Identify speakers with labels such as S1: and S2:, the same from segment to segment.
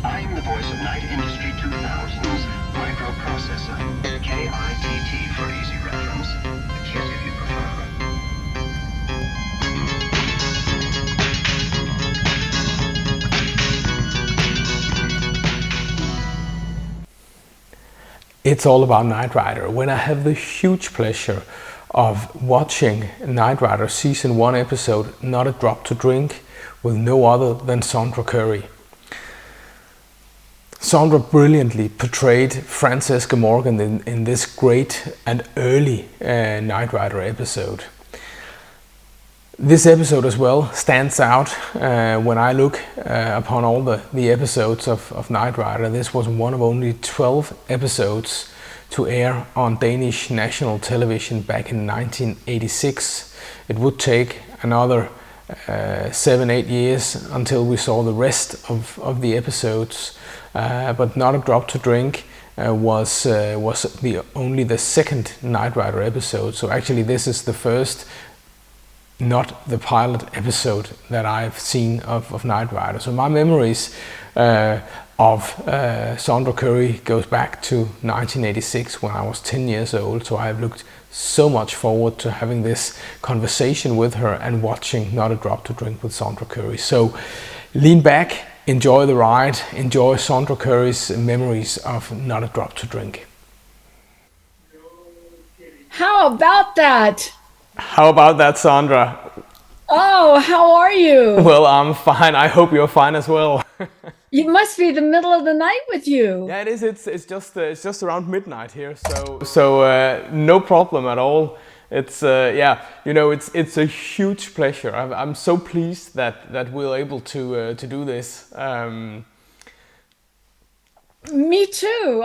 S1: I'm the voice of Night Industry 2000's microprocessor, KITT for easy reference, KIT if you prefer.
S2: It's all about Knight Rider. When I have the huge pleasure of watching Knight Rider Season 1 episode Not a Drop to Drink with no other than Sondra Currie. Sondra brilliantly portrayed Francesca Morgan in this great and early Knight Rider episode. This episode as well stands out when I look upon all the episodes of Knight Rider. This was one of only 12 episodes to air on Danish national television back in 1986. It would take another 7-8 years until we saw the rest of the episodes, but Not a Drop to Drink was only the second Knight Rider episode. So actually this is the first, not the pilot episode that I've seen of Knight Rider. So my memories of Sondra Currie goes back to 1986 when I was 10 years old. So I've looked so much forward to having this conversation with her and watching Not a Drop to Drink with Sondra Currie. So lean back, enjoy the ride, enjoy Sondra Currie's memories of Not a Drop to Drink.
S3: How about that?
S2: How about that, Sondra?
S3: Oh, how are you?
S2: Well, I'm fine. I hope you're fine as well.
S3: You must be the middle of the night with you.
S2: Yeah, it is. It's just around midnight here, so no problem at all. It's yeah, you know, it's a huge pleasure. I'm so pleased that we're able to do this.
S3: Me too.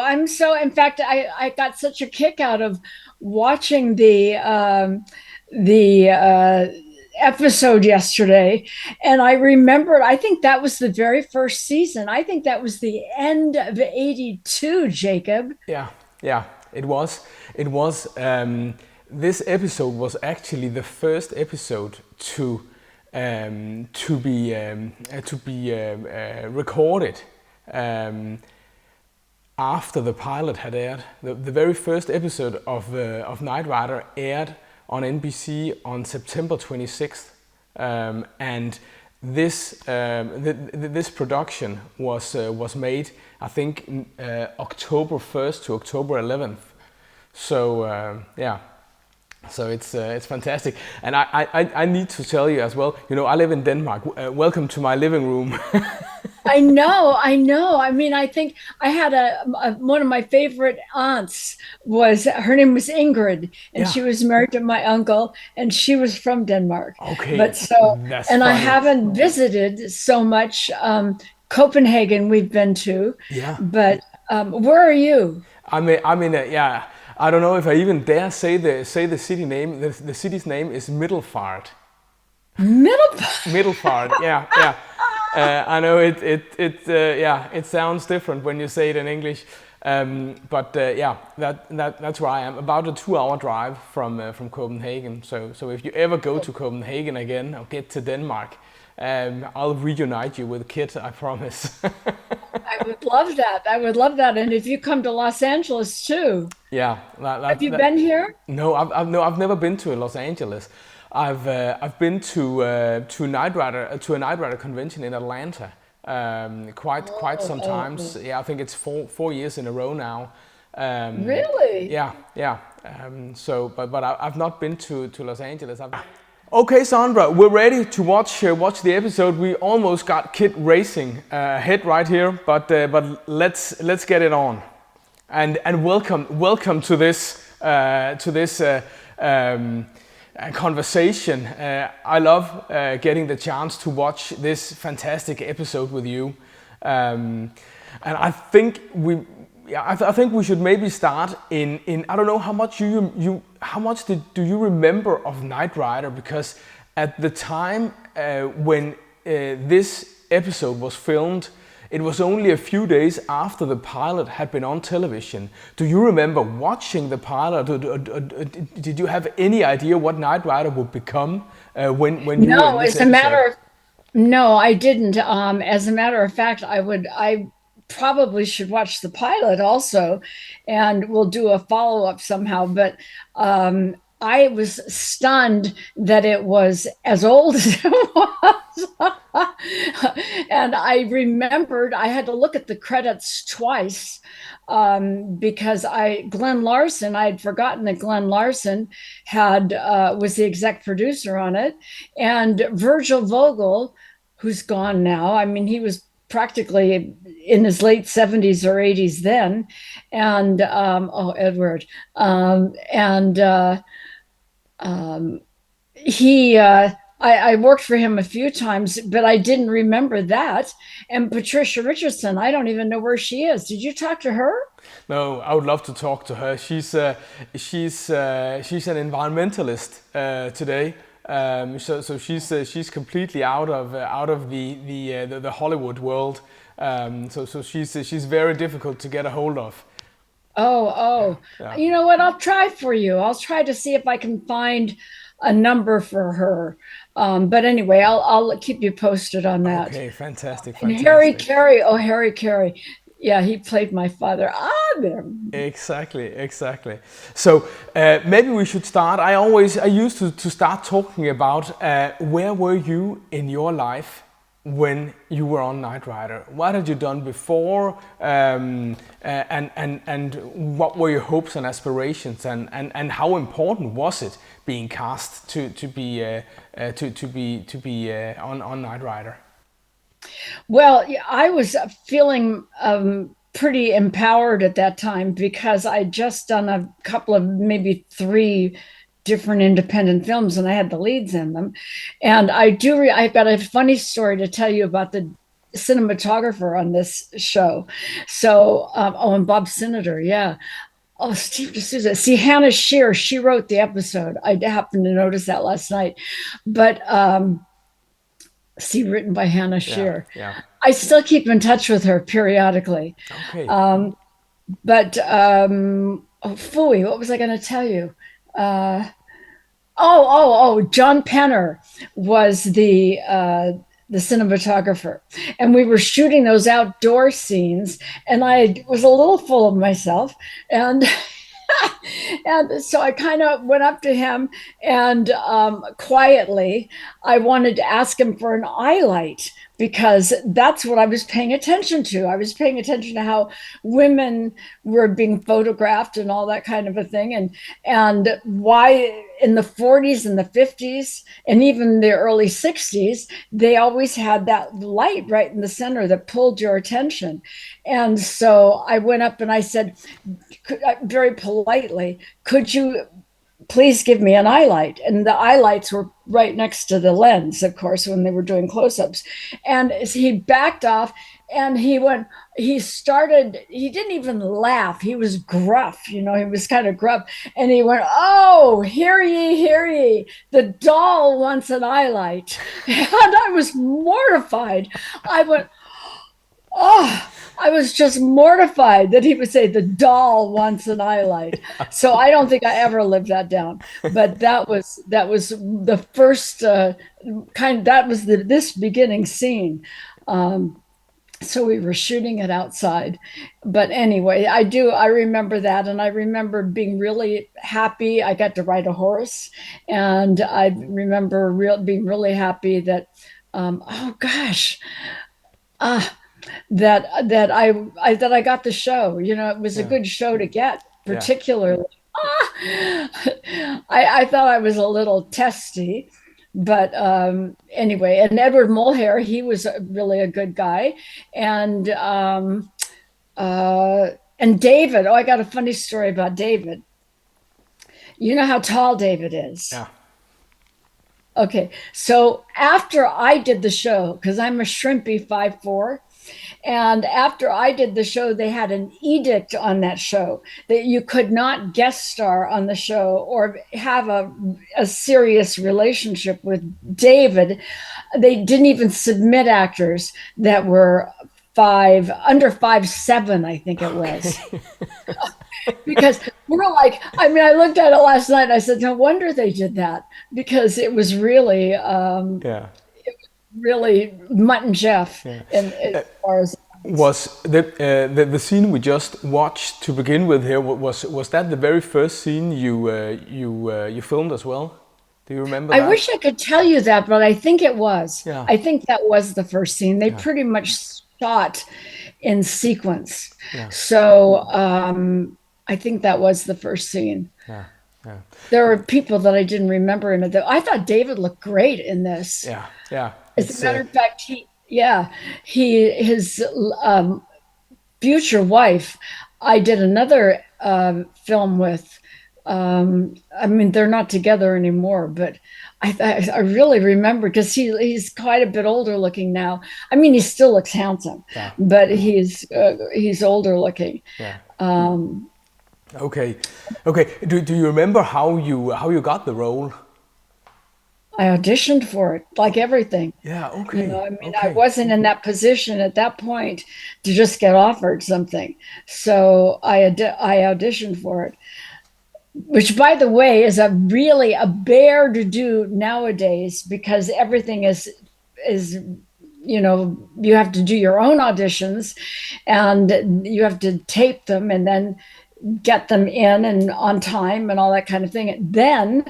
S3: In fact, I got such a kick out of watching the episode yesterday, and I remembered, I think that was the very first season. I think that was the end of 82, Jacob.
S2: Yeah, it was. This episode was actually the first episode to be recorded after the pilot had aired. The very first episode of Knight Rider aired on NBC on September 26th, and this production was made, I think, October 1st to October 11th. So yeah, so it's fantastic, and I need to tell you as well. You know, I live in Denmark. Welcome to my living room.
S3: I know. I mean, I think I had one of my favorite aunts her name was Ingrid, and
S2: Yeah.
S3: she was married to my uncle, and she was from Denmark.
S2: Okay,
S3: But so,
S2: that's
S3: and I
S2: funny.
S3: haven't visited so much Copenhagen we've been to.
S2: Yeah.
S3: But where are you?
S2: I mean, yeah. I don't know if I even dare say the city name. The city's name is Middelfart. Middelfart. Yeah. I know it sounds different when you say it in English, but yeah, that's where I am. About a 2-hour drive from Copenhagen. So if you ever go to Copenhagen again or get to Denmark, I'll reunite you with Kit. I promise.
S3: I would love that. And if you come to Los Angeles too.
S2: Yeah.
S3: Have you been here?
S2: No, I've never been to Los Angeles. I've been to a Knight Rider convention in Atlanta quite some times. Yeah, I think it's four years in a row now.
S3: Really?
S2: Yeah. So, but I've not been to Los Angeles. Okay, Sondra, we're ready to watch the episode. We almost got Kit racing ahead right here, but let's get it on. And welcome to this conversation. I love getting the chance to watch this fantastic episode with you, and I think we should maybe start in I don't know how much do you remember of Knight Rider, because at the time when this episode was filmed, it was only a few days after the pilot had been on television. Do you remember watching the pilot? Did you have any idea what Knight Rider would become when you were in this episode?
S3: No, I didn't. As a matter of fact, probably should watch the pilot also, and we'll do a follow-up somehow. But I was stunned that it was as old as it was. And I remembered I had to look at the credits twice, because Glenn Larson, I had forgotten that Glenn Larson was the exec producer on it, and Virgil Vogel, who's gone now. I mean, he was practically in his late 70s or 80s then, and Edward, and he. I worked for him a few times, but I didn't remember that. And Patricia Richardson, I don't even know where she is. Did you talk to her?
S2: No, I would love to talk to her. She's an environmentalist today. So she's completely out of the Hollywood world. So she's very difficult to get a hold of.
S3: Oh.
S2: Yeah.
S3: You know what? I'll try for you. I'll try to see if I can find a number for her. But anyway, I'll keep you posted on that.
S2: Okay, fantastic.
S3: And Harry Carey. Yeah, he played my father. There.
S2: Exactly. So maybe we should start. I used to start talking about where were you in your life when you were on Knight Rider? What had you done before, and what were your hopes and aspirations, and how important was it being cast to be on Knight Rider?
S3: Well, I was feeling pretty empowered at that time because I'd just done a couple of maybe 3 different independent films, and I had the leads in them. And I've got a funny story to tell you about the cinematographer on this show. So, and Bob Sinader, yeah. Oh, Steve D'Souza. See, Hannah Shear, she wrote the episode. I happened to notice that last night. But written by Hannah Shear.
S2: Yeah.
S3: I still keep in touch with her periodically.
S2: Okay.
S3: But phooey, what was I going to tell you? John Penner was the cinematographer, and we were shooting those outdoor scenes, and I was a little full of myself, and and so I kind of went up to him, and quietly I wanted to ask him for an eye light, because that's what I was paying attention to. I was paying attention to how women were being photographed and all that kind of a thing, and why in the 40s and the 50s and even the early 60s, they always had that light right in the center that pulled your attention. And so I went up and I said, very politely, could you please give me an eye light? And the eye lights were right next to the lens, of course, when they were doing close-ups. And he backed off, and he didn't even laugh. He was gruff, he was kind of gruff. And he went, "Oh, hear ye, the doll wants an eye light." And I was mortified. I went, "Oh," I was just mortified that he would say the doll wants an eye light. So I don't think I ever lived that down. But that was the first this beginning scene. So we were shooting it outside. But anyway, I remember that, and I remember being really happy. I got to ride a horse, and I remember being really happy that, that I got the show. It was a good show to get, particularly. I thought I was a little testy, but anyway, and Edward Mulhare, he was really a good guy, and David. Oh, I got a funny story about David. You know how tall David is?
S2: Yeah.
S3: Okay, so after I did the show, because I'm a shrimpy 5'4", and after I did the show, they had an edict on that show that you could not guest star on the show or have a serious relationship with David. They didn't even submit actors that were under 5'7", I think it was. Because we're like, I looked at it last night and I said, no wonder they did that, because it was really, really Mutt and Jeff, as far as
S2: Was the scene we just watched to begin with here, was that the very first scene you filmed as well? Do you remember
S3: I
S2: that?
S3: wish I could tell you that, but I think it was.
S2: Yeah.
S3: I think that was the first scene. They
S2: Yeah.
S3: pretty much shot in sequence.
S2: Yeah.
S3: So I think that was the first scene.
S2: Yeah. Yeah.
S3: There were people that I didn't remember in it. I thought David looked great in this.
S2: Yeah. Yeah.
S3: As a matter of fact, his future wife, I did another film with. I mean, they're not together anymore, but I really remember because he's quite a bit older looking now. I mean, he still looks handsome,
S2: Yeah.
S3: but he's older looking.
S2: Yeah. Okay. Do you remember how you got the role?
S3: I auditioned for it, like everything.
S2: Yeah. Okay.
S3: I mean, I
S2: Okay.
S3: wasn't in that position at that point to just get offered something. So I auditioned for it, which, by the way, is really a bear to do nowadays because everything is you have to do your own auditions and you have to tape them and then get them in and on time and all that kind of thing. And then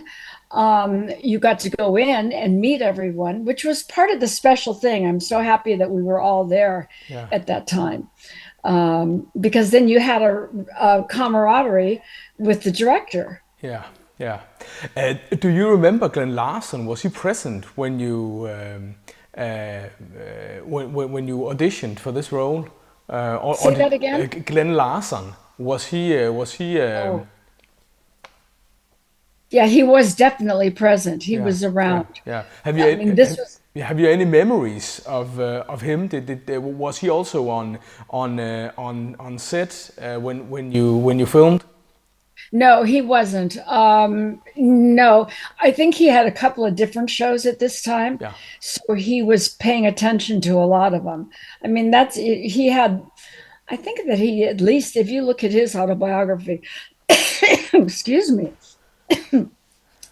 S3: you got to go in and meet everyone, which was part of the special thing. I'm so happy that we were all there at that time. Because then you had a camaraderie with the director.
S2: Yeah, yeah. Do you remember Glenn Larson? Was he present when you when you auditioned for this role?
S3: Say that again.
S2: Glenn Larson, was he?
S3: Oh. Yeah, he was definitely present. He was around.
S2: Yeah. Have you any memories of him? Was he also on set when you filmed?
S3: No, he wasn't. No, I think he had a couple of different shows at this time.
S2: Yeah.
S3: So he was paying attention to a lot of them. I mean, I think that he, at least if you look at his autobiography, excuse me,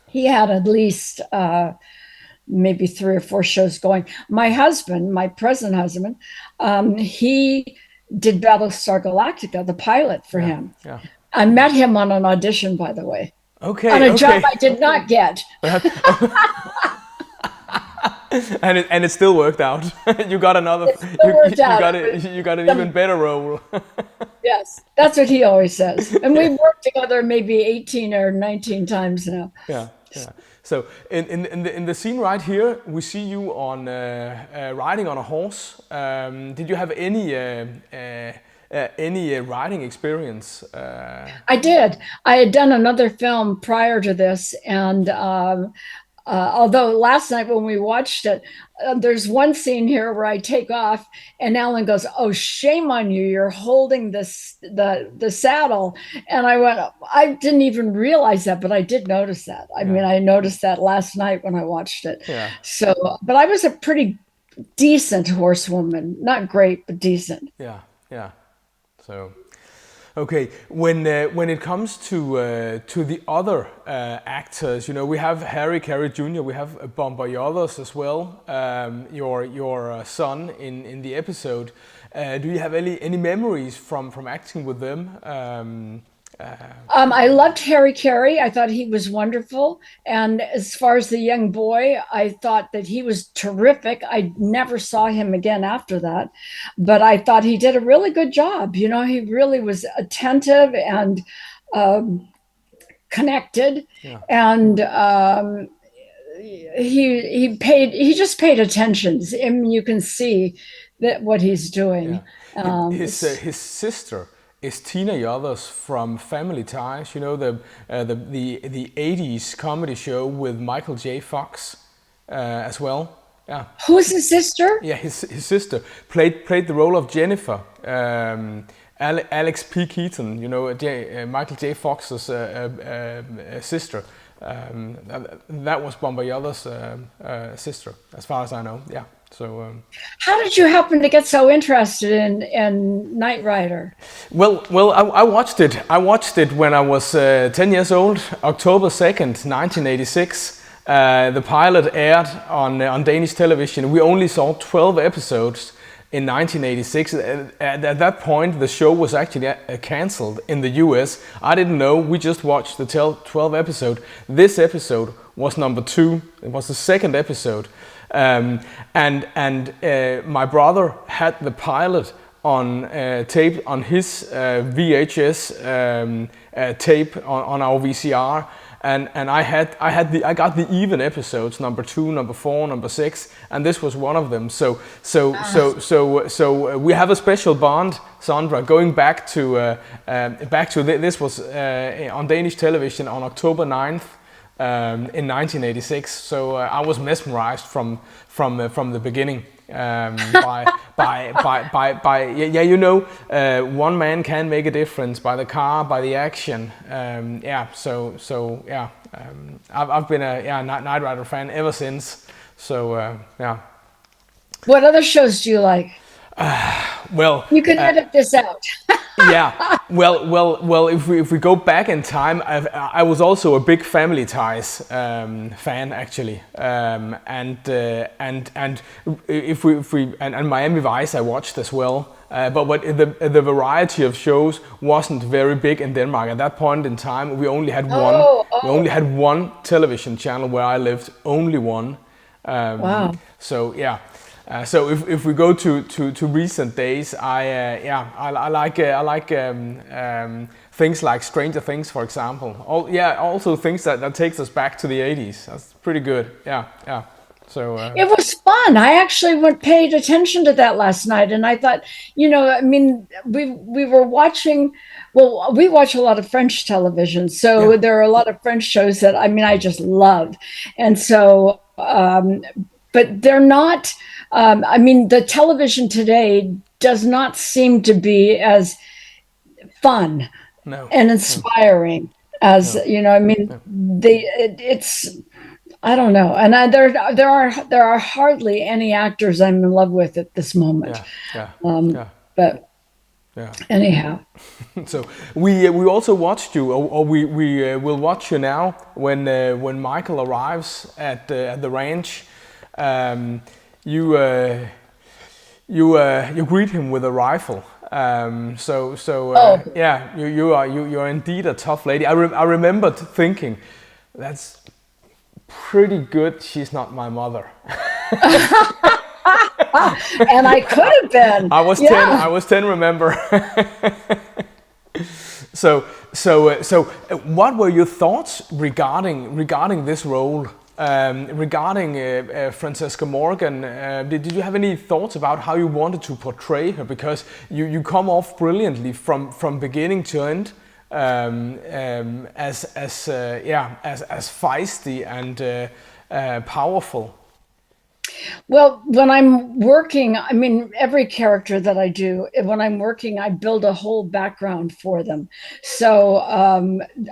S3: he had at least maybe 3 or 4 shows going. My husband, my present husband, he did Battlestar Galactica, the pilot for him.
S2: Yeah.
S3: I met him on an audition, by the way.
S2: Okay.
S3: On a job I did not get.
S2: And it still worked out. You got another. You got an even better role.
S3: Yes, that's what he always says. And we've worked together maybe 18 or 19 times now.
S2: Yeah, yeah. So in the scene right here, we see you on riding on a horse. Did you have any riding experience?
S3: I did. I had done another film prior to this, and although last night when we watched it, there's one scene here where I take off and Alan goes, "Oh, shame on you, you're holding the saddle." And I went, I didn't even realize that, but I did notice that. I mean, I noticed that last night when I watched it.
S2: Yeah.
S3: So, but I was a pretty decent horsewoman, not great, but decent.
S2: Yeah, yeah. So, okay, when it comes to the other actors, we have Harry Carey Jr., we have Bomber Yothers as well. Your son in the episode. Do you have any memories from acting with them?
S3: I loved Harry Carey. I thought he was wonderful. And as far as the young boy, I thought that he was terrific. I never saw him again after that, but I thought he did a really good job. He really was attentive and connected. Yeah. And he just paid attention. I mean, you can see that what he's doing.
S2: Yeah. His sister is Tina Yothers from Family Ties, the 80s comedy show with Michael J. Fox as well. Yeah.
S3: Who's his sister?
S2: Yeah, his sister played the role of Jennifer. Alex P. Keaton, Michael J. Fox's sister. That was Bomber Yothers' sister, as far as I know. Yeah. So,
S3: how did you happen to get so interested in Knight Rider?
S2: Well, I watched it. I watched it when I was 10 years old, October 2nd, 1986. The pilot aired on Danish television. We only saw 12 episodes, in 1986. At that point, the show was actually cancelled in the US. I didn't know. We just watched the 12 episode. This episode was number 2. It was the second episode. And my brother had the pilot on tape on his VHS tape on our VCR. And I got the even episodes, number 2, number 4, number 6, and this was one of them. So we have a special bond, Sondra, going back to this was on Danish television on October 9th in 1986. So I was mesmerized from the beginning. One man can make a difference by the car, by the action. I've been a Knight Rider fan ever since. So
S3: What other shows do you like?
S2: Well,
S3: you can edit this out.
S2: Yeah, well. If we go back in time, I was also a big Family Ties fan actually, and Miami Vice I watched as well. But the variety of shows wasn't very big in Denmark at that point in time. We only had one. We only had one television channel where I lived. Only one.
S3: Wow.
S2: So yeah. So if we go to recent days, I like things like Stranger Things, for example. Also things that takes us back to the 80s. That's pretty good. Yeah. So
S3: it was fun. I actually paid attention to that last night, and I thought, we were watching. Well, we watch a lot of French television, so there are a lot of French shows that I just love, and so. But they're not. The television today does not seem to be as fun and inspiring as it's. I don't know, and there are hardly any actors I'm in love with at this moment. But anyhow.
S2: So we also watched you, or we will watch you now when Michael arrives at the ranch. You greet him with a rifle. You're indeed a tough lady. I remember thinking, that's pretty good. She's not my mother.
S3: And I could have been.
S2: I was 10. I was 10. Remember. So what were your thoughts regarding this role? Regarding Francesca Morgan, did you have any thoughts about how you wanted to portray her? Because you come off brilliantly from beginning to end, as feisty and powerful.
S3: Well, when I'm working, every character that I do, when I'm working, I build a whole background for them. So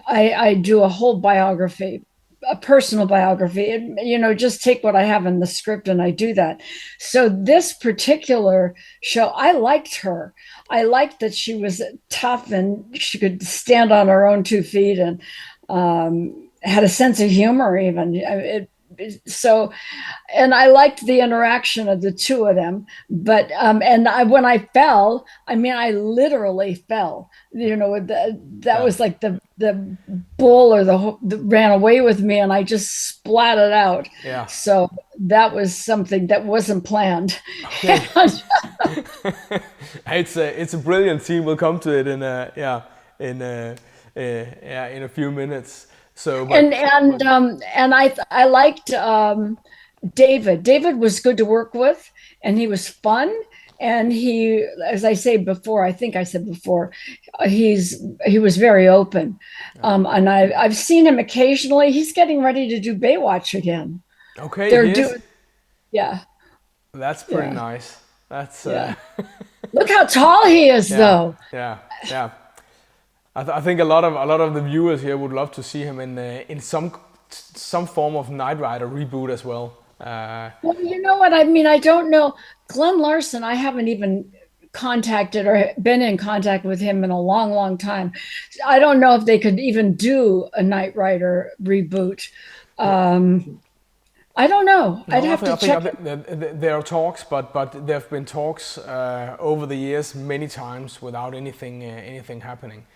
S3: I do a whole biography, a personal biography, and just take what I have in the script and I do that. So this particular show, I liked her. I liked that she was tough and she could stand on her own 2 feet and had a sense of humor even. And I liked the interaction of the two of them. But when I fell, I literally fell. That was like the bull or the ran away with me, and I just splatted out.
S2: Yeah.
S3: So that was something that wasn't planned. Okay.
S2: It's a brilliant scene. We'll come to it in a few minutes. So, I liked David. David was good to work with, and he was fun. And he, as I say before, I think I said before, he was very open. And I've seen him occasionally. He's getting ready to do Baywatch again. Okay,
S3: yeah.
S2: That's pretty nice. That's
S3: Look how tall he is, though.
S2: Yeah. I think a lot of the viewers here would love to see him in some form of Knight Rider reboot as well.
S3: Well, you know what I mean? I don't know. Glenn Larson, I haven't even contacted or been in contact with him in a long, long time. I don't know if they could even do a Knight Rider reboot. I don't know. I'd
S2: No,
S3: have to
S2: I think
S3: check.
S2: there are talks, but there have been talks over the years many times without anything happening.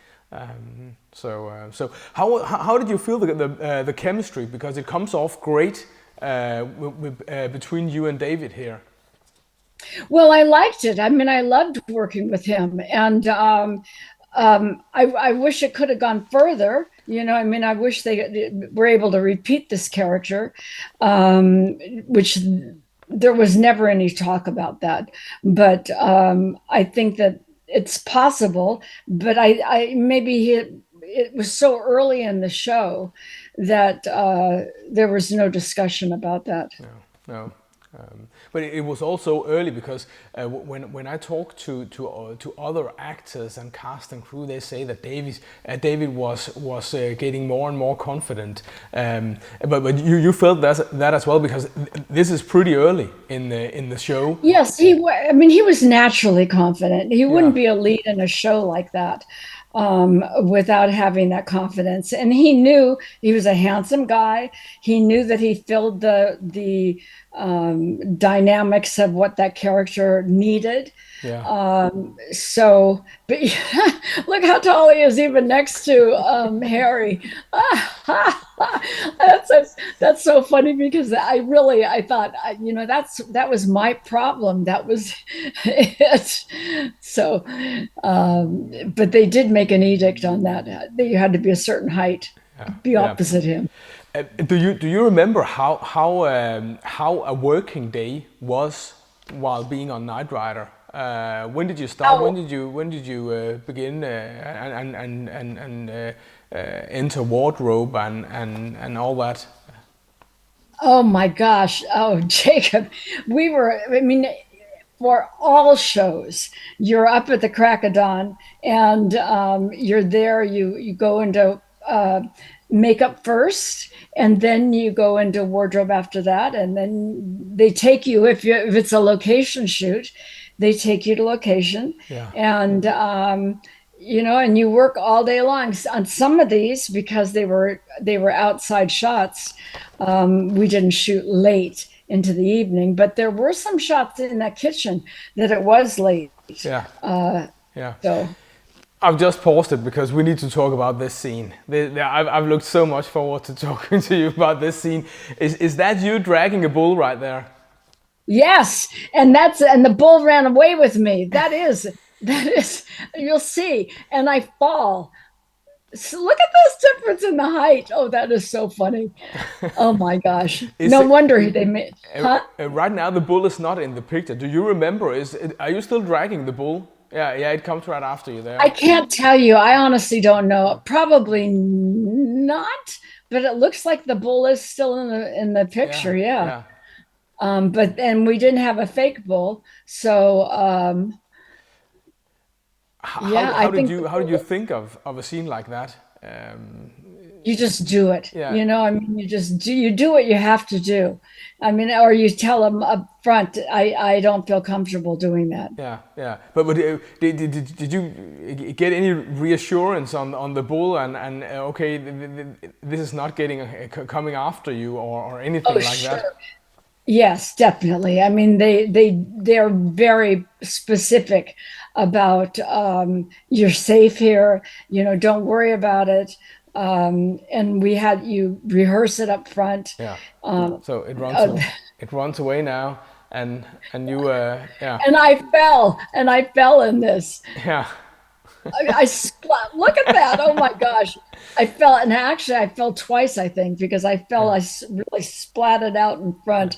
S2: So how did you feel the chemistry? Because it comes off great between you and David here.
S3: Well, I liked it. I mean, I loved working with him, and I wish it could have gone further. I mean, I wish they were able to repeat this character, which there was never any talk about that. But I think that it's possible. But I maybe it was so early in the show that there was no discussion about that.
S2: No, no. But it was also early because when I talk to other actors and cast and crew, they say that David was getting more and more confident. But you felt that as well, because this is pretty early in the show.
S3: Yes, I mean, he was naturally confident. He
S2: Yeah.
S3: wouldn't be a lead in a show like that without having that confidence. And he knew he was a handsome guy. He knew that he filled the dynamics of what that character needed.
S2: Yeah.
S3: So, but look how tall he is, even next to Harry. That's so funny, because I thought, that was my problem. That was it. So, but they did make an edict on that you had to be a certain height, be
S2: Yeah.
S3: opposite him.
S2: Do you remember how a working day was while being on Knight Rider? When did you start?
S3: Oh,
S2: When did you begin and enter wardrobe and all that?
S3: oh my gosh. Oh, Jacob, I mean, for all shows, you're up at the crack of dawn, and you're there. You go into makeup first, and then you go into wardrobe after that, and then they take you, if it's a location shoot, they take you to location,
S2: Yeah.
S3: and and you work all day long on some of these, because they were outside shots. We didn't shoot late into the evening, but there were some shots in that kitchen that it was late.
S2: Yeah.
S3: Uh,
S2: Yeah.
S3: so
S2: I've just paused it because we need to talk about this scene. I've looked so much forward to talking to you about this scene. Is that you dragging a bull right there?
S3: yes, and the bull ran away with me. That is, you'll see. And I fall. So look at this difference in the height. Oh, that is so funny. Oh my gosh.
S2: Is
S3: No
S2: it,
S3: wonder they made, huh?
S2: right now the bull is not in the picture. Do you remember? Are you still dragging the bull? Yeah, yeah. It comes right after you there.
S3: I can't tell you. I honestly don't know. Probably not, but it looks like the bull is still in the
S2: Yeah,
S3: picture. Yeah.
S2: yeah.
S3: But and we didn't have a fake bull, so
S2: How
S3: yeah,
S2: how
S3: I
S2: did
S3: think
S2: you
S3: the
S2: how did
S3: bull,
S2: you think of a scene like that?
S3: you just do it.
S2: Yeah,
S3: I mean, you do what you have to do. I mean, or you tell them up front, I don't feel comfortable doing that.
S2: yeah, yeah. But did you get any reassurance on the bull and okay, this is not getting coming after you or anything
S3: Oh,
S2: like that?
S3: sure. Yes, definitely. I mean, they're very specific about you're safe here. Don't worry about it. And we had you rehearse it up front.
S2: Yeah.
S3: Um,
S2: So
S3: uh,
S2: it runs away now, and you yeah,
S3: and I fell in this.
S2: yeah,
S3: Look at that. Oh my gosh. I fell, and actually I fell twice, I think, because I fell,
S2: yeah.
S3: really splatted out in front.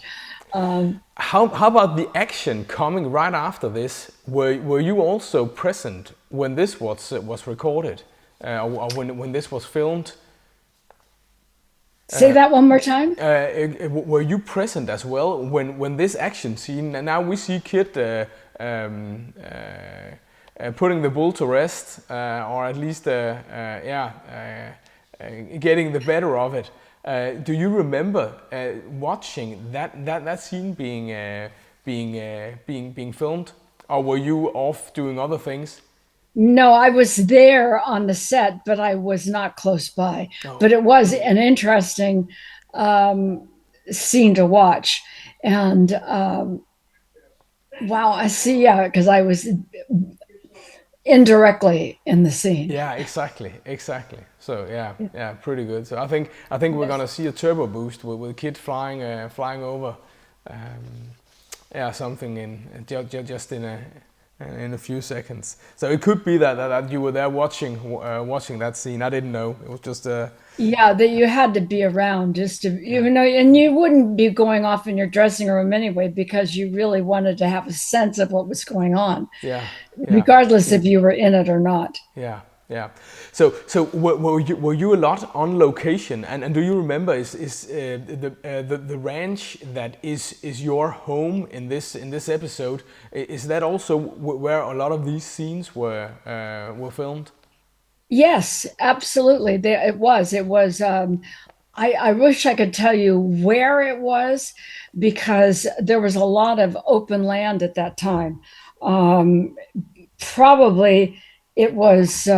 S3: Um,
S2: How about the action coming right after this? Were you also present when this was recorded, or when this was filmed?
S3: Say that one more time.
S2: Were you present as well when this action scene? And now we see Kit putting the bull to rest, or at least yeah, getting the better of it. Do you remember watching that scene being filmed, or were you off doing other things?
S3: No, I was there on the set, but I was not close by.
S2: Oh,
S3: But it was an interesting. Um, scene to watch. And wow, I see. Yeah, because I was indirectly in the scene.
S2: Yeah, exactly. So yeah, pretty good. So I think we're gonna see a turbo boost with Kid flying over, um, yeah, something just in a few seconds. So it could be that you were there watching that scene. I didn't know. It was just
S3: Yeah, that you had to be around just to, you know, and you wouldn't be going off in your dressing room anyway because you really wanted to have a sense of what was going on,
S2: yeah, yeah.
S3: regardless if you were in it or not.
S2: Yeah, yeah. So were you a lot on location? And do you remember the ranch that is your home in this episode? Is that also where a lot of these scenes were filmed?
S3: Yes, absolutely. There, it was. It was. I wish I could tell you where it was because there was a lot of open land at that time. Um, Probably it was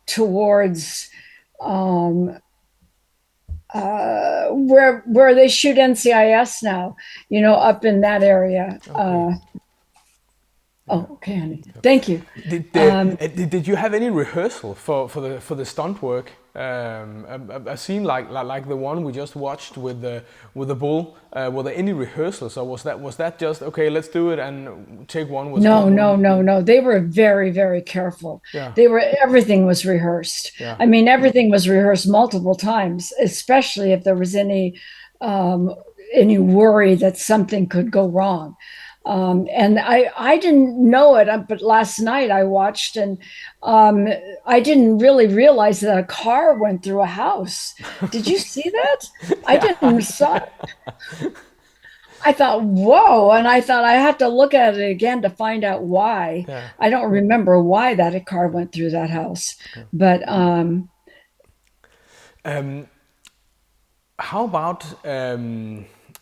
S3: towards um, where they shoot NCIS now. You know, up in that area.
S2: Okay.
S3: Oh, okay, honey. Thank you.
S2: Did,
S3: Um,
S2: did you have any rehearsal for the stunt work? A scene like the one we just watched with the bull. Were there any rehearsals, or was that just okay? Let's do it and take one was
S3: No,
S2: good.
S3: no, no, no. They were very, very careful.
S2: Yeah,
S3: They were, everything was rehearsed.
S2: yeah.
S3: I mean, everything was rehearsed multiple times, especially if there was um, any worry that something could go wrong. And I didn't know it, but last night I watched and um, I didn't really realize that a car went through a house. Did you see that? I didn't saw. I thought, whoa. And I thought I have to look at it again to find out why.
S2: Yeah.
S3: I don't remember why that car went through that house. But
S2: Um, how about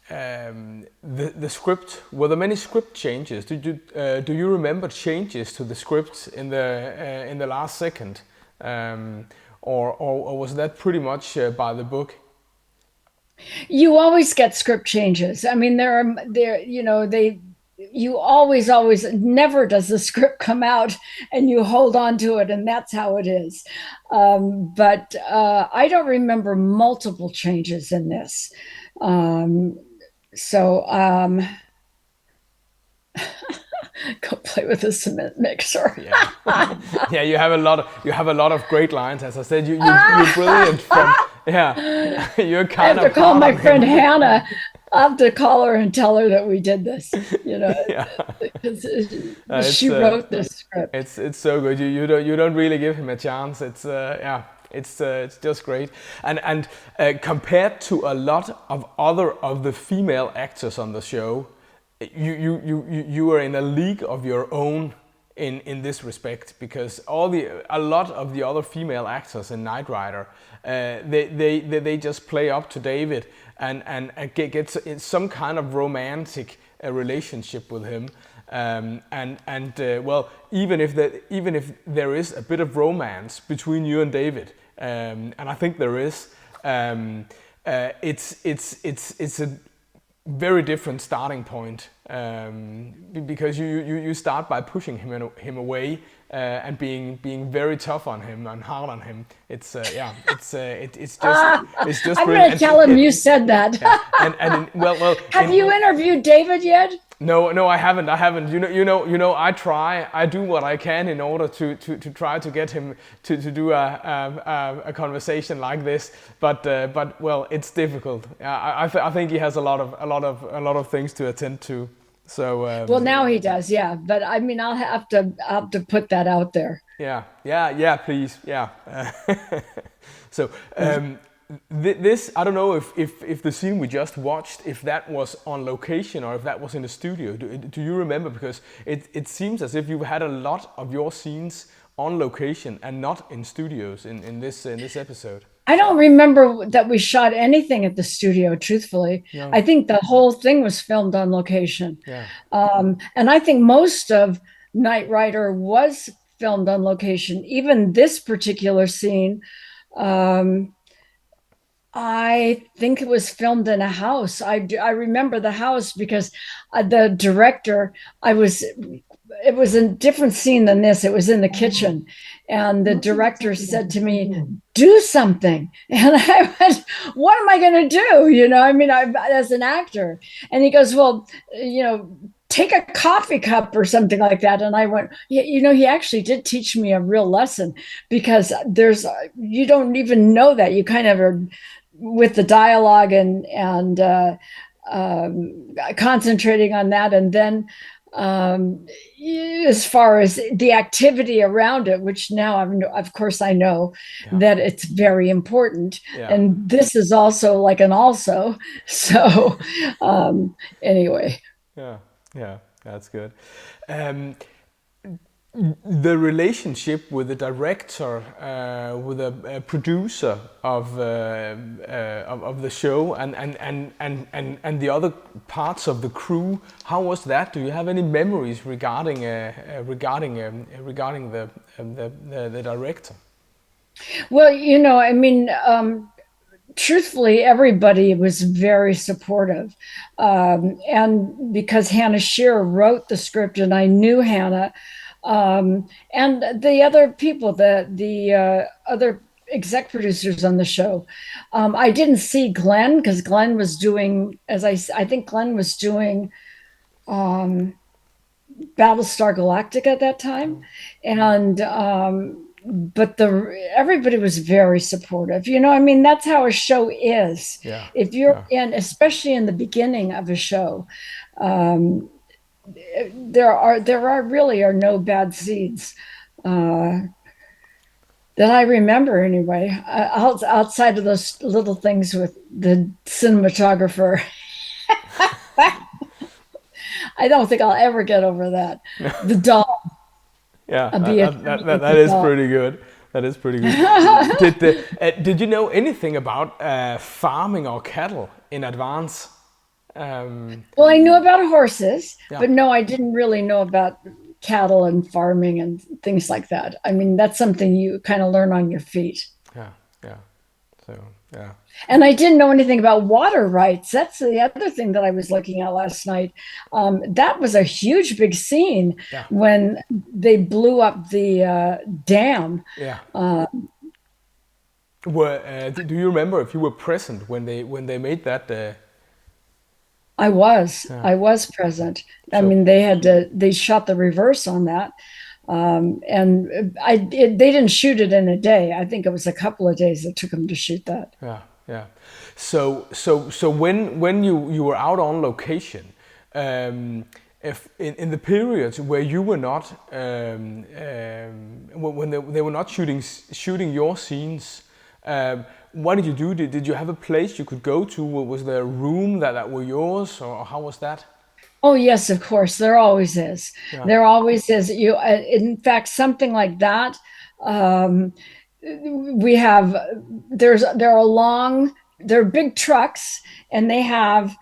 S2: the script? Were there many script changes? Do you remember changes to the script in the last second, or was that pretty much by the book?
S3: you always get script changes. I mean, you know, you always, never does the script come out and you hold on to it, and that's how it is. But I don't remember multiple changes in this. Um, so go play with a cement mixer.
S2: Yeah, yeah. You have a lot of great lines. As I said, you're brilliant from. Yeah, you're
S3: I have
S2: kind
S3: to
S2: of
S3: call
S2: part
S3: my
S2: of
S3: friend
S2: him.
S3: Hannah. I have to call her and tell her that we did this. You know,
S2: Yeah,
S3: 'cause
S2: it's
S3: she wrote this script.
S2: it's so good. You don't really give him a chance. It's yeah. It's just great, and compared to a lot of other of the female actors on the show, you are in a league of your own in this respect, because a lot of the other female actors in Knight Rider, they just play up to David and get some kind of romantic relationship with him, well, even if there is a bit of romance between you and David, and I think there is, it's a very different starting point, because you start by pushing him away, and being very tough on him and hard on him. It's yeah, it's just
S3: I'm
S2: brilliant.
S3: going to tell him you said that.
S2: Yeah, well,
S3: Have you interviewed David yet?
S2: no, I haven't. I try. I do what I can in order to try to get him to do a conversation like this. But well, it's difficult. I think he has a lot of things to attend to. So
S3: Well, now he does, yeah. But I mean, I'll have to put that out there.
S2: yeah, please, yeah. So this, I don't know if the scene we just watched, if that was on location or if that was in the studio. Do you remember? Because it seems as if you've had a lot of your scenes on location and not in studios in this episode.
S3: I don't remember that we shot anything at the studio, truthfully.
S2: No.
S3: I think the whole thing was filmed on location.
S2: Yeah.
S3: And I think most of Knight Rider was filmed on location. Even this particular scene, um, I think it was filmed in a house. I remember the house because the director, I was it was a different scene than this. It was in the kitchen. And the director said to me, do something. And I went, what am I going to do? I mean, as an actor. And he goes, well, take a coffee cup or something like that. And I went, yeah, he actually did teach me a real lesson, because you don't even know that. You kind of are with the dialogue and concentrating on that. And then um, as far as the activity around it, which now of course I know that it's very important.
S2: Yeah.
S3: And this is also like an also. So anyway.
S2: Yeah, yeah, that's good. Um, the relationship with the director, with a producer of the show, and the other parts of the crew, how was that? Do you have any memories regarding the director?
S3: Well, I mean, truthfully, everybody was very supportive. And because Hannah Shearer wrote the script, and I knew Hannah, and the other people, the other exec producers on the show. I didn't see Glenn, because Glenn was doing, I think Glenn was doing Battlestar Galactica at that time. And but everybody was very supportive. I mean, that's how a show is.
S2: Yeah.
S3: If you're in, especially in the beginning of a show, um, there really are no bad seeds that I remember anyway. Outside of those little things with the cinematographer. I don't think I'll ever get over that. The dog.
S2: Yeah,
S3: I'll be a
S2: that is pretty good. That is pretty good. Did you know anything about farming or cattle in advance?
S3: Well, I knew about horses,
S2: Yeah.
S3: but no, I didn't really know about cattle and farming and things like that. I mean, that's something you kind of learn on your feet.
S2: Yeah, yeah. So yeah.
S3: And I didn't know anything about water rights. That's the other thing that I was looking at last night. That was a huge, big scene
S2: Yeah.
S3: when they blew up the dam.
S2: Yeah. Do you remember if you were present when they made that?
S3: I was.
S2: Yeah.
S3: I was present. I
S2: So
S3: mean, they shot the reverse on that. And they didn't shoot it in a day. I think it was a couple of days it took them to shoot that.
S2: yeah, yeah. So when you were out on location, if in the periods where you were not, when they were not shooting your scenes, what did you do? Did you have a place you could go to? Was there a room that were yours, or how was that?
S3: Oh yes, of course. There always is.
S2: Yeah.
S3: There always is. In fact, something like that. Um, we have. There are They're big trucks, and they have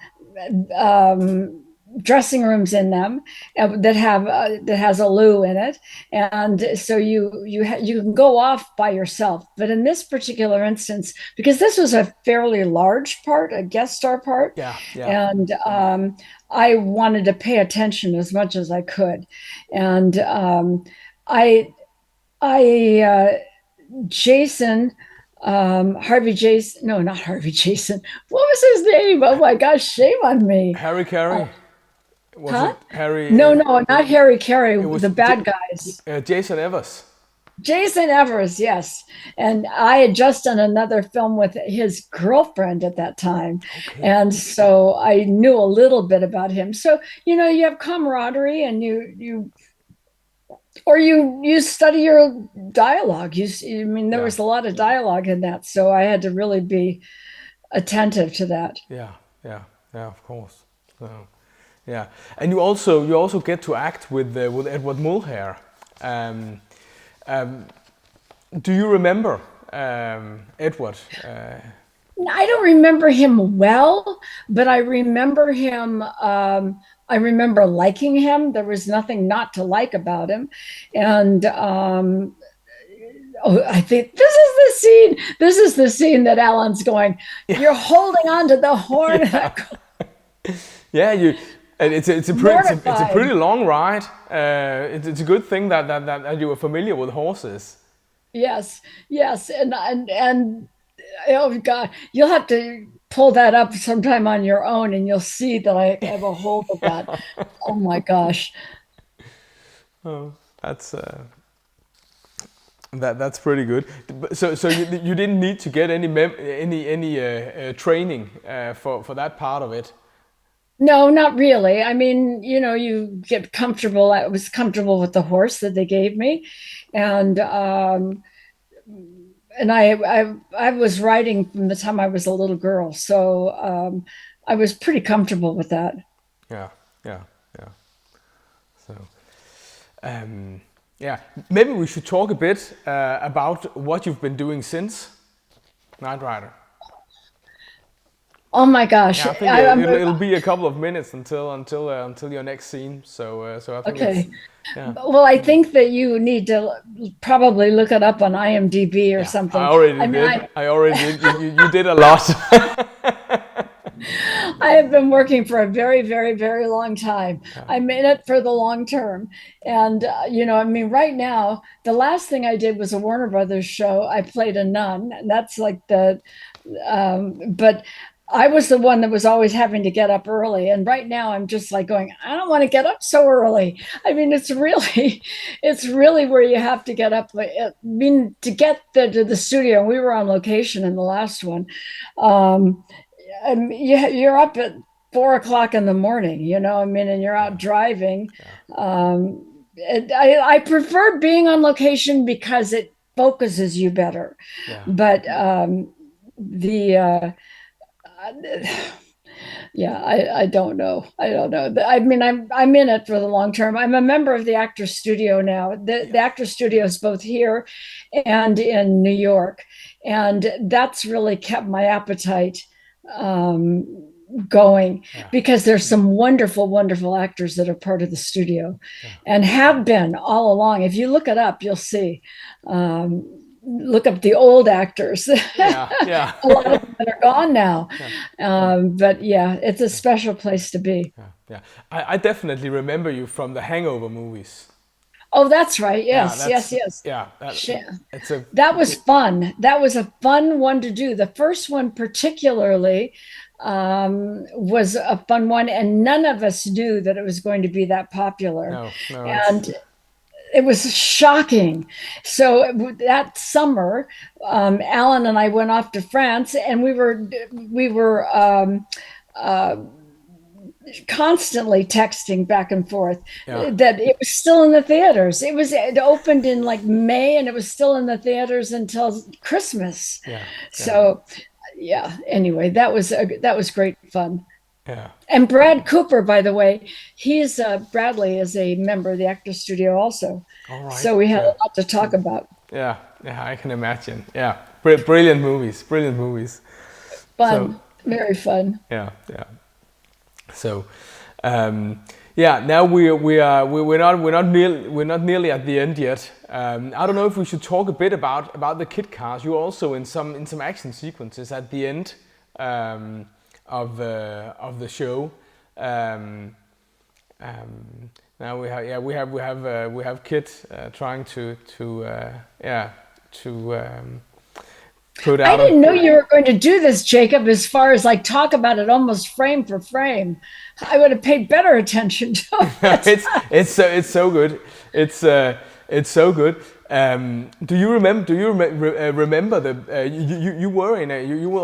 S3: dressing rooms in them that has a loo in it, and so you can go off by yourself. But in this particular instance, because this was a fairly large part, a guest star part,
S2: Yeah, yeah.
S3: and I wanted to pay attention as much as I could, and I I Jason, Harvey Jason, no, not Harvey Jason. What was his name? Oh my gosh, shame on me.
S2: Harry Carey. Was
S3: Huh?
S2: it Harry?
S3: No, no, not Harry Carey,
S2: It was
S3: the bad guys.
S2: Jason Evers.
S3: Jason Evers, yes. And I had just done another film with his girlfriend at that time.
S2: Okay.
S3: And so I knew a little bit about him. So, you have camaraderie, and you study your dialogue. I mean, there
S2: Yeah.
S3: was a lot of dialogue in that. So I had to really be attentive to that.
S2: Yeah, yeah, yeah. Of course. So, yeah, and you also get to act with Edward Mulhare. Um, do you remember Edward?
S3: I don't remember him well, but I remember him. I remember liking him. There was nothing not to like about him, and Oh, I think this is the scene. This is the scene that Alan's going. You're holding on to the horn of that car.
S2: Yeah, and it's a pretty
S3: Mortified.
S2: long ride. It's a good thing that you were familiar with horses.
S3: Yes, yes, and oh God, you'll have to pull that up sometime on your own, and you'll see that I have a hold of that. Oh my gosh.
S2: That's that's pretty good. So you didn't need to get any training for that part of it.
S3: No, not really. I mean, you get comfortable. I was comfortable with the horse that they gave me, and I was riding from the time I was a little girl, so I was pretty comfortable with that.
S2: Yeah, yeah, yeah. So, yeah, maybe we should talk a bit about what you've been doing since Knight Rider.
S3: Oh my gosh,
S2: Yeah, I think
S3: I'm
S2: it'll be a couple of minutes until your next scene. So I think it's
S3: okay.
S2: yeah.
S3: Well, I think that you need to probably look it up on IMDb or
S2: Yeah, I
S3: something.
S2: already
S3: I mean,
S2: did. I already did. You did a lot.
S3: I have been working for a very, very, very long time. I'm in it for the long term. And, I mean, right now, the last thing I did was a Warner Brothers show. I played a nun, and that's like but I was the one that was always having to get up early. And right now I'm just like going, I don't want to get up so early. I mean, it's really where you have to get up. I mean, to get to the studio, we were on location in the last one. Um, you're up at 4 o'clock in the morning, I mean, and you're out driving. I prefer being on location because it focuses you better.
S2: Yeah.
S3: But the yeah, I don't know. I don't know. I mean, I'm in it for the long term. I'm a member of the Actors Studio now. The Actors Studio is both here and in New York, and that's really kept my appetite going because there's some wonderful, wonderful actors that are part of the studio and have been all along. If you look it up, you'll see. Look up the old actors.
S2: Yeah, yeah.
S3: A lot of them that are gone now. But yeah, it's a special place to be.
S2: Yeah. I definitely remember you from the Hangover movies.
S3: Oh, that's right.
S2: Yeah,
S3: Yes, yes, yes.
S2: yeah. It's a
S3: That was fun. That was a fun one to do. The first one, particularly, was a fun one, and none of us knew that it was going to be that popular.
S2: no.
S3: And it was shocking. So that summer, Alan and I went off to France, and we were constantly texting back and forth that it was still in the theaters. It opened in like May, and it was still in the theaters until Christmas. So yeah. Anyway, that was great fun.
S2: Yeah.
S3: And Brad Cooper, by the way, Bradley is a member of the Actors Studio also.
S2: All right.
S3: So we had a lot to talk about.
S2: Yeah, I can imagine. Yeah, brilliant movies.
S3: Fun, very fun.
S2: Yeah. So, now we're not nearly at the end yet. I don't know if we should talk a bit about the kit cars. You're also in some action sequences at the end of the show. Now we have Kit trying to put out.
S3: I didn't know you were going to do this, Jacob. As far as like talk about it almost frame for frame, I would have paid better attention to it.
S2: It's so good. It's so good. Do you remember the you were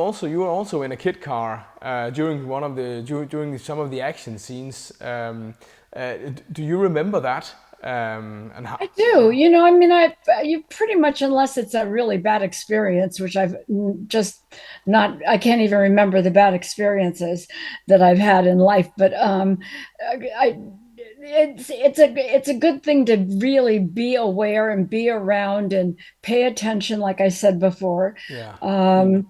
S2: also in a kit car during some of the action scenes? Do you remember that? And how?
S3: I do. I mean, you pretty much, unless it's a really bad experience, which I've just not, I can't even remember the bad experiences that I've had in life. But it's a good thing to really be aware and be around and pay attention, like I said before. And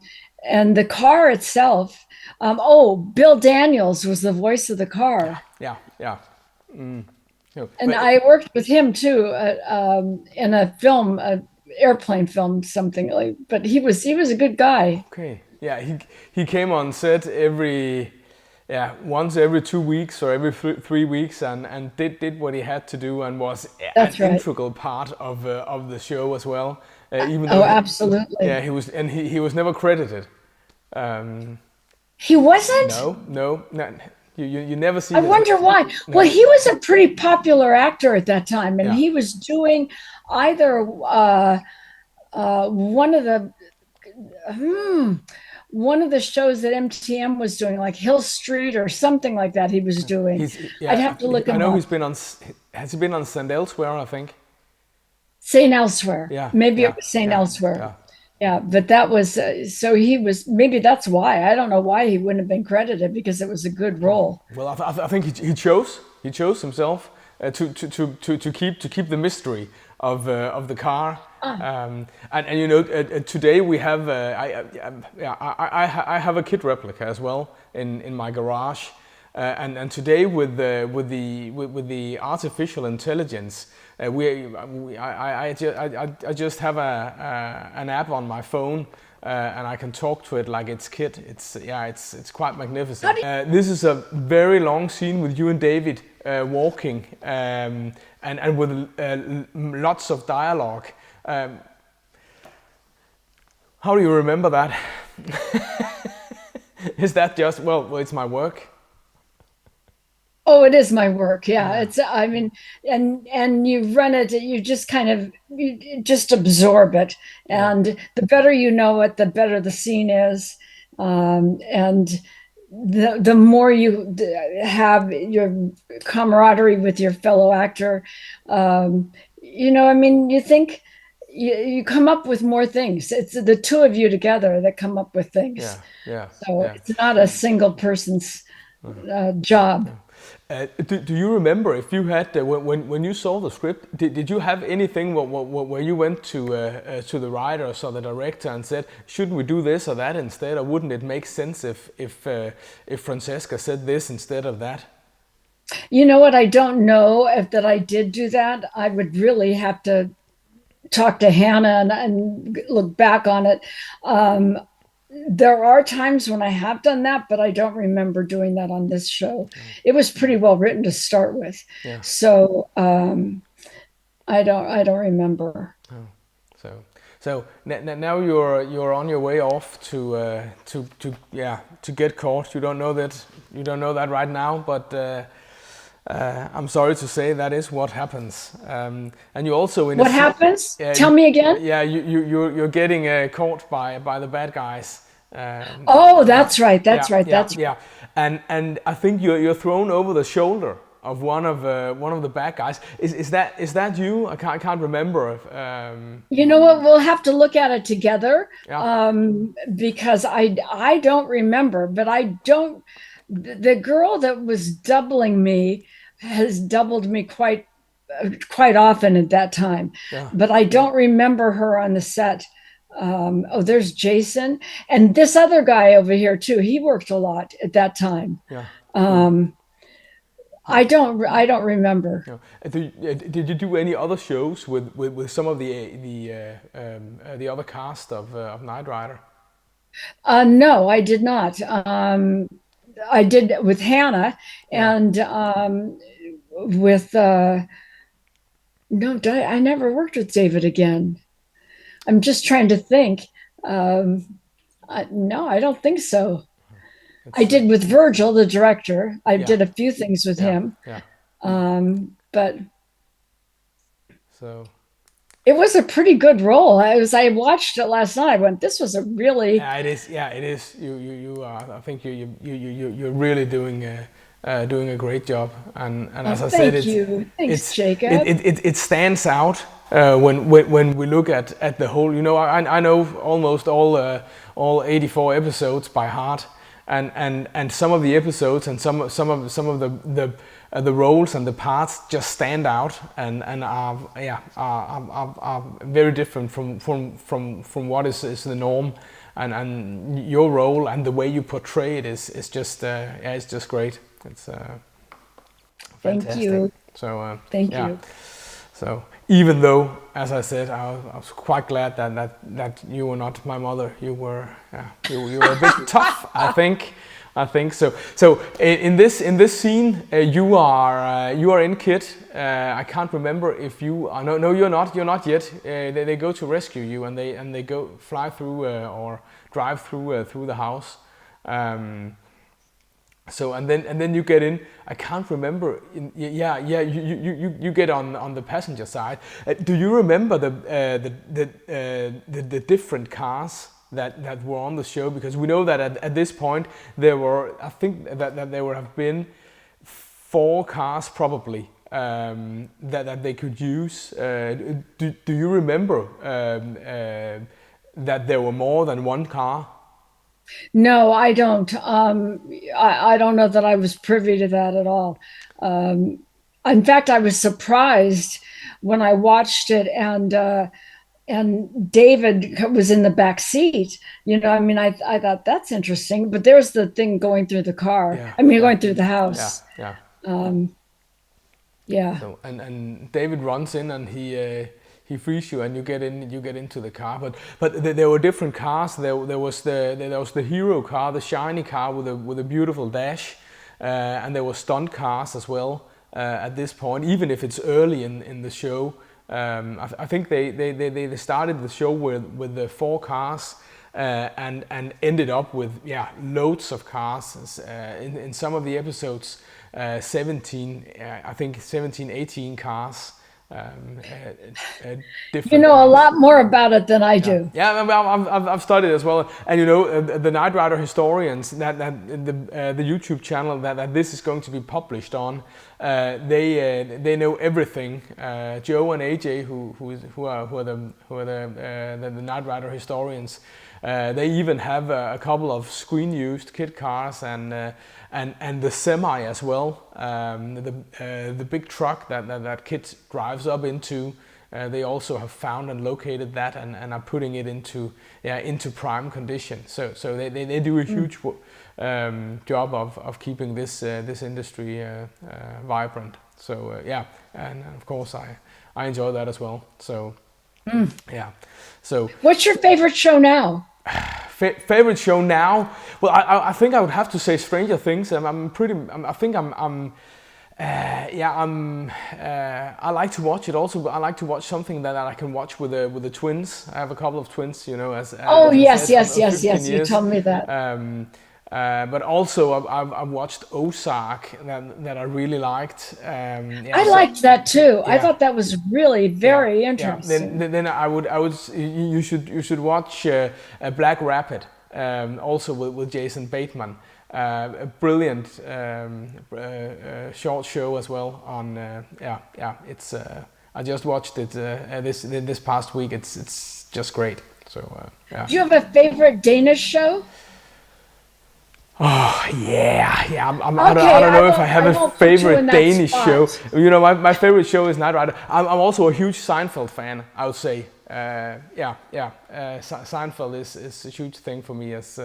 S3: the car itself. Bill Daniels was the voice of the car.
S2: Yeah.
S3: And I worked with him too in a film airplane film, something like. But he was a good guy.
S2: Okay. Yeah, he came on set once every 2 weeks or every 3 weeks, and did what he had to do, and was an
S3: That's right.
S2: integral part of the show as well. Even though
S3: Oh, absolutely.
S2: he was never credited. Um,
S3: He wasn't?
S2: no, you never see
S3: I
S2: his.
S3: wonder why.
S2: No.
S3: Well, he was a pretty popular actor at that time, and
S2: Yeah.
S3: he was doing either one of the one of the shows that MTM was doing, like Hill Street or something like that. He was doing. I'd have to look
S2: I
S3: him
S2: know
S3: up.
S2: he's been on. Has he been on St. Elsewhere? I think.
S3: St. Elsewhere.
S2: Yeah.
S3: Maybe
S2: Yeah.
S3: it was St.
S2: Yeah.
S3: Elsewhere.
S2: Yeah.
S3: Yeah, but that was so he was. Maybe that's why. I don't know why he wouldn't have been credited because it was a good role.
S2: Well, I think he chose himself to keep the mystery of the car. And you know, today we have I have a kit replica as well in my garage. And today with the artificial intelligence, I just have an app on my phone, and I can talk to it like it's Kit. It's quite magnificent. This is a very long scene with you and David walking, and with lots of dialogue. How do you remember that? Is that just well, it's my work.
S3: Oh, it is my work. Yeah, it's. I mean, and you run it. You just kind of you just absorb it, and the better you know it, the better the scene is, and the more you have your camaraderie with your fellow actor. I mean, you think you come up with more things. It's the two of you together that come up with things. So it's not a single person's job.
S2: Do you remember if you had when you saw the script? Did you have anything where you went to the writers or the director and said, "Shouldn't we do this or that instead, or wouldn't it make sense if Francesca said this instead of that?"
S3: You know what? I don't know if that I did do that. I would really have to talk to Hannah and look back on it. There are times when I have done that, but I don't remember doing that on this show. It was pretty well written to start with, so I don't remember.
S2: So now you're on your way off to get caught. You don't know that right now, but I'm sorry to say that is what happens. And you also
S3: what happens? Tell me again.
S2: Yeah, you're getting caught by the bad guys.
S3: Oh, that's right. That's right.
S2: Yeah. And I think you're thrown over the shoulder of one of the bad guys. Is that you? I can't remember.
S3: You know what? We'll have to look at it together.
S2: Yeah.
S3: Because I don't remember, but I don't. The girl that was doubling me has doubled me quite often at that time, but I don't remember her on the set. There's Jason and this other guy over here too. He worked a lot at that time. I don't remember.
S2: Did you do any other shows with some of the other cast of Knight Rider?
S3: No, I did not. I did with Hannah and with no, I never worked with David again. I'm just trying to think. No, I don't think so. I did with Virgil, the director. I did a few things with him. But
S2: so
S3: it was a pretty good role. I watched it last night. I went, this was a really
S2: it is. Yeah, it is. You I think you're really doing a great job. And as I said,
S3: Thanks, Jacob.
S2: It stands out. When we look at the whole, I know almost all 84 episodes by heart, and some of the episodes and some of the roles and the parts just stand out and are very different from what is the norm, and your role and the way you portray it is just it's just great. It's fantastic.
S3: Thank you.
S2: So
S3: thank you.
S2: So even though, as I said, I was quite glad that you were not my mother. You were you were a bit tough, I think. I think so. So in this scene, you are in Kit. I can't remember if you are. No, you're not. You're not yet. They go to rescue you, and they go fly through or drive through the house. So and then you get in. I can't remember. You get on the passenger side. Do you remember the different cars that were on the show? Because we know that at this point there were, I think that there would have been 4 cars probably that they could use. Do you remember that there were more than one car?
S3: No, I don't. I don't know that I was privy to that at all. In fact, I was surprised when I watched it, and David was in the back seat. I mean, I thought that's interesting. But there's the thing going through the car.
S2: Yeah,
S3: I mean, going through the house.
S2: Yeah.
S3: Yeah.
S2: So, and David runs in and he frees you and you get into the car. But there were different cars. There was the hero car, the shiny car with a beautiful dash, and there were stunt cars as well at this point. Even if it's early in the show, I think they started the show with the 4 cars. And ended up with loads of cars in some of the episodes, 17 I think 17 18 cars, different.
S3: You know a lot more about it than I do.
S2: I've studied as well, and the Knight Rider historians that the YouTube channel that this is going to be published on, they know everything. Joe and AJ who are the Knight Rider historians. They even have a couple of screen-used kit cars and the semi as well. The big truck that Kit drives up into. They also have found and located that and are putting it into prime condition. So they do a huge job of keeping this industry vibrant. So and of course I enjoy that as well. So. So
S3: what's your favorite show now?
S2: Favorite show now? Well, I think I would have to say Stranger Things. I like to watch it. Also, I like to watch something that I can watch with the twins. I have a couple of twins, as
S3: yes. You told me that.
S2: But also I've watched Ozark that I really liked.
S3: I liked that too. I thought that was really very interesting.
S2: Then I would you should watch Black Rapid, also with Jason Bateman. A brilliant short show as well on it's I just watched it this past week. It's just great. So
S3: Do you have a favorite Danish show?
S2: Oh yeah. I don't know if I have a favorite Danish show. My favorite show is Knight Rider. I'm also a huge Seinfeld fan, I would say. Seinfeld is a huge thing for me as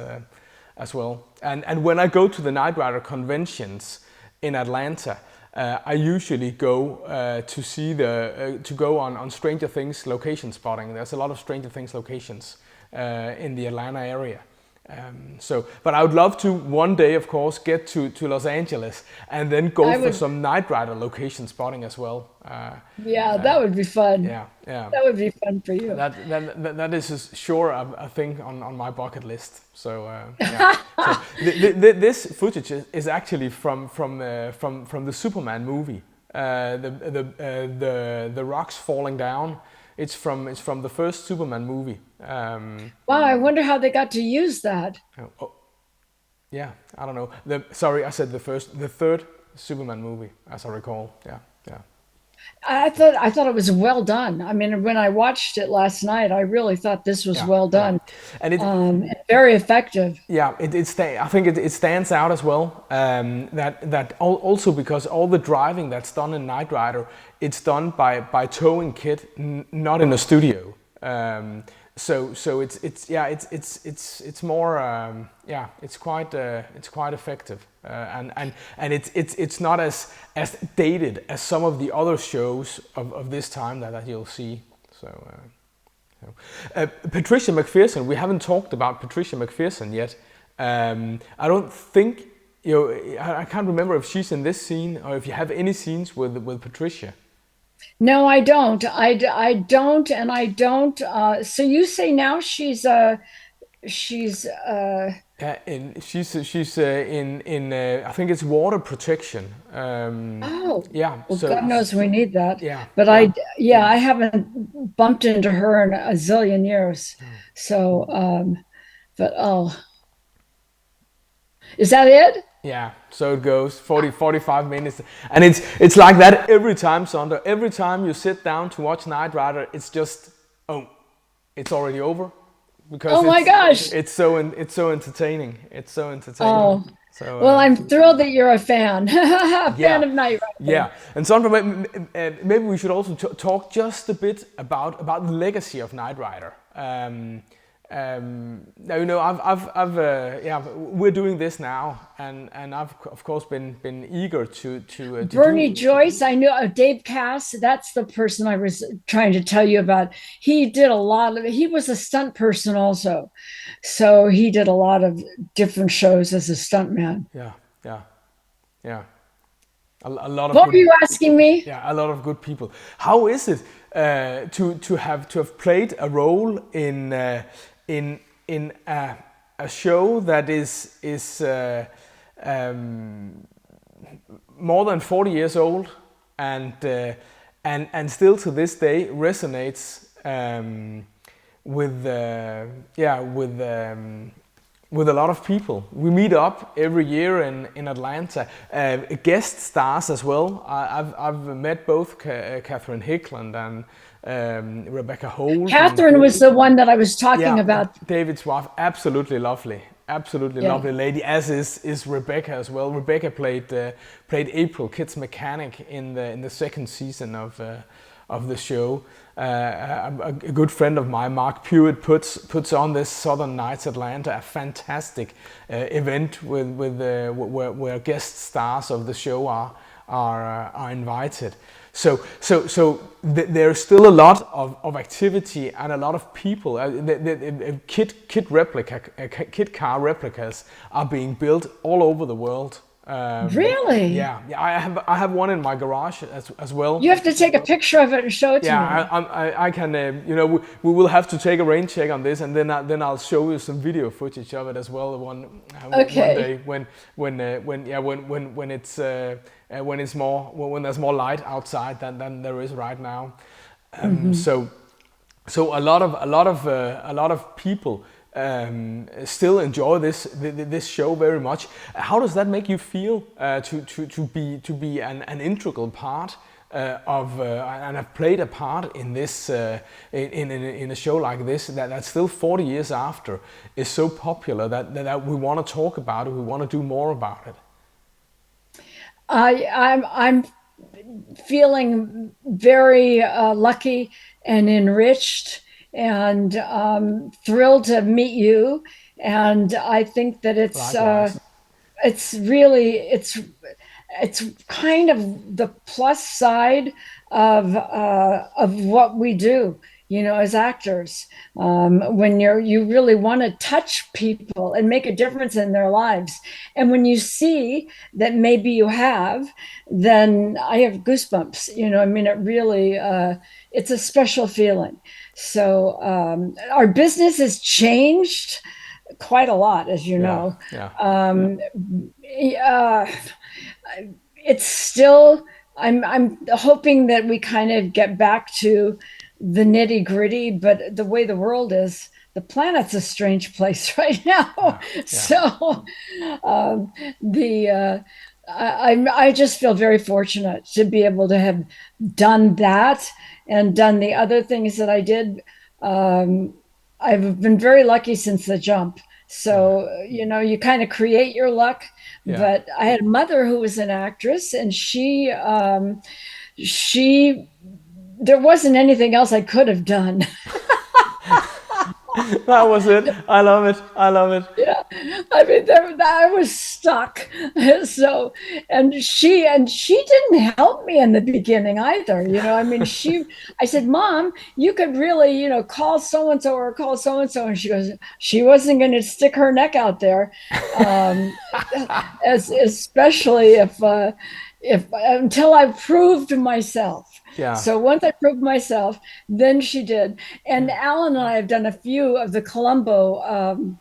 S2: well. And when I go to the Knight Rider conventions in Atlanta, I usually go to see to go on Stranger Things location spotting. There's a lot of Stranger Things locations in the Atlanta area. But I would love to one day, of course, get to Los Angeles and then go for some Knight Rider location spotting as well.
S3: That would be fun.
S2: Yeah.
S3: That would be fun for you.
S2: That is sure a thing on my bucket list. So, this footage is actually from the Superman movie. The rocks falling down. It's from the first Superman movie.
S3: Wow, I wonder how they got to use that.
S2: I don't know. Sorry, I said the third Superman movie, as I recall. Yeah.
S3: I thought it was well done. I mean, when I watched it last night, I really thought this was well done,
S2: and
S3: very effective.
S2: Yeah, I think it stands out as well. That also because all the driving that's done in Knight Rider, it's done by towing Kit, not in a studio. So it's more it's quite effective. and it's not as dated as some of the other shows of this time that you'll see. So. Patricia McPherson, we haven't talked about Patricia McPherson yet. I don't think, I can't remember if she's in this scene or if you have any scenes with Patricia.
S3: No, I don't. I don't, and I don't. So you say now she's she's
S2: she's in I think it's water protection.
S3: oh
S2: Yeah.
S3: well,
S2: So
S3: God knows we need that.
S2: yeah.
S3: But
S2: Yeah.
S3: I haven't bumped into her in a zillion years. So but oh, is that it?
S2: Yeah, so it goes 45 minutes, and it's like that every time, Sondra. Every time you sit down to watch Knight Rider, it's just it's already over, because
S3: Oh my gosh!
S2: it's so entertaining. It's so entertaining.
S3: Oh,
S2: So
S3: well, I'm thrilled that you're a fan, a fan of Knight Rider.
S2: yeah, and Sondra, maybe we should also talk just a bit about the legacy of Knight Rider. Now, we're doing this now, and I've of course been eager to
S3: Bernie
S2: do.
S3: Joyce, I know Dave Cass. That's the person I was trying to tell you about. He did a lot of. He was a stunt person also, so he did a lot of different shows as a stuntman.
S2: Yeah. A lot of
S3: What
S2: good,
S3: were you asking me?
S2: yeah, a lot of good people. How is it to have played a role in a show that is more than 40 years old, and still to this day resonates with a lot of people. We meet up every year in Atlanta. Guest stars as well. I've met both Catherine Hickland and Rebecca Holt.
S3: Catherine was the one that I was talking about.
S2: David's wife. Absolutely lovely. Absolutely
S3: Yeah.
S2: lovely lady, as is Rebecca as well. Rebecca played April, Kit's mechanic, in the second season of the show. A good friend of mine, Mark Pewitt, puts on this Southern Nights Atlanta, a fantastic event where guest stars of the show are invited. So there's still a lot of activity and a lot of people. Kit car replicas are being built all over the world.
S3: Really?
S2: Yeah. I have one in my garage as well.
S3: You have to take a picture of it and show it to me.
S2: I can. We will have to take a rain check on this, and then I'll show you some video footage of it as well. One day when there's more light outside than there is right now. So a lot of people still enjoy this show very much. How does that make you feel to be an integral part of and have played a part in this in a show like this that still 40 years after is so popular that we want to talk about it, we want to do more about it?
S3: I'm feeling very lucky and enriched and thrilled to meet you. And I think that it's really it's kind of the plus side of what we do, as actors. When you really want to touch people and make a difference in their lives, and when you see that maybe you have, then I have goosebumps. It really it's a special feeling. So our business has changed quite a lot, as you know. It's still. I'm hoping that we kind of get back to the nitty gritty, but the way the world is, the planet's a strange place right now. So I just feel very fortunate to be able to have done that and done the other things that I did. I've been very lucky since the jump. So, you kind of create your luck. Yeah. But I had a mother who was an actress, and she there wasn't anything else I could have done.
S2: That was it. I love it.
S3: Yeah. I mean, I was stuck. So, and she didn't help me in the beginning either. I mean, I said, Mom, you could really, call so and so or call so and so, and she goes, she wasn't going to stick her neck out there, especially if until I proved myself.
S2: Yeah.
S3: So once I proved myself, then she did. And Alan and I have done a few of the Columbo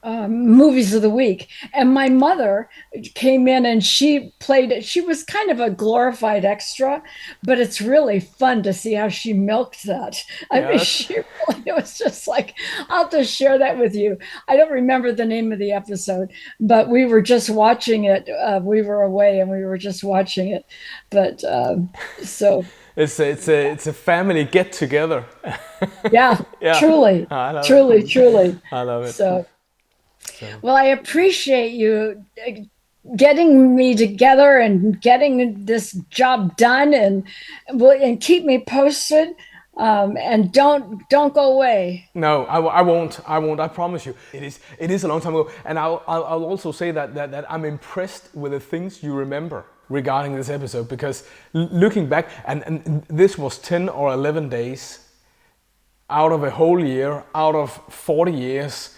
S3: movies of the week. And my mother came in and she played it. She was kind of a glorified extra, but it's really fun to see how she milked that. I mean, it was just like, I'll just share that with you. I don't remember the name of the episode, but we were just watching it. We were away and we were just watching it. But so.
S2: It's a family get together.
S3: Yeah,
S2: Yeah.
S3: truly,
S2: I love
S3: truly,
S2: it.
S3: truly.
S2: I love it.
S3: So, well, I appreciate you getting me together and getting this job done, and keep me posted. And don't go away.
S2: No, I won't. I won't. I promise you. It is a long time ago, and I'll also say that I'm impressed with the things you remember regarding this episode, because looking back, and this was 10 or 11 days out of a whole year, out of 40 years.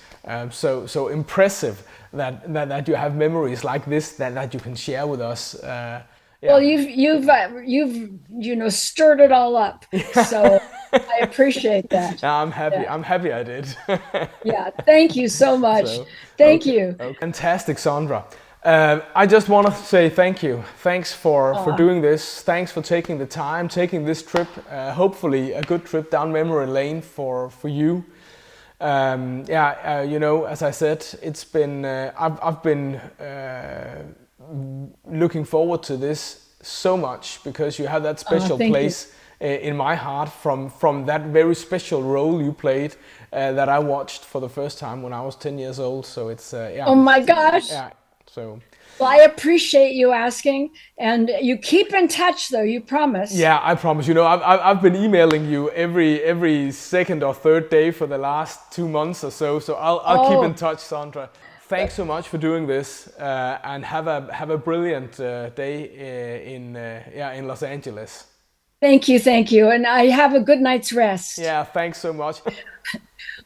S2: So impressive that you have memories like this that you can share with us. Yeah.
S3: Well, you've stirred it all up. So I appreciate that.
S2: I'm happy.
S3: Yeah.
S2: I'm happy I did.
S3: Yeah. Thank you so much. Thank you.
S2: Okay. Fantastic, Sondra. I just want to say thank you. Thanks for doing this. Thanks for taking the time, taking this trip. Hopefully a good trip down memory lane for you. As I said, it's been I've been looking forward to this so much, because you have that special place in my heart from that very special role you played that I watched for the first time when I was 10 years old. So it's
S3: Oh my gosh.
S2: Yeah. So.
S3: Well, I appreciate you asking, and you keep in touch, though. You promise.
S2: Yeah, I promise. I've been emailing you every second or third day for the last 2 months or so. So I'll keep in touch, Sondra. Thanks so much for doing this, and have a brilliant day in Los Angeles.
S3: Thank you, and I have a good night's rest.
S2: Yeah, thanks so much.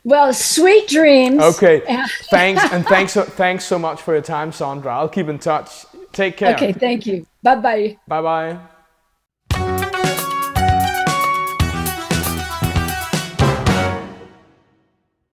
S3: Well, sweet dreams.
S2: Okay, thanks so much for your time, Sondra. I'll keep in touch. Take care.
S3: Okay, thank you. Bye-bye.
S2: Bye-bye.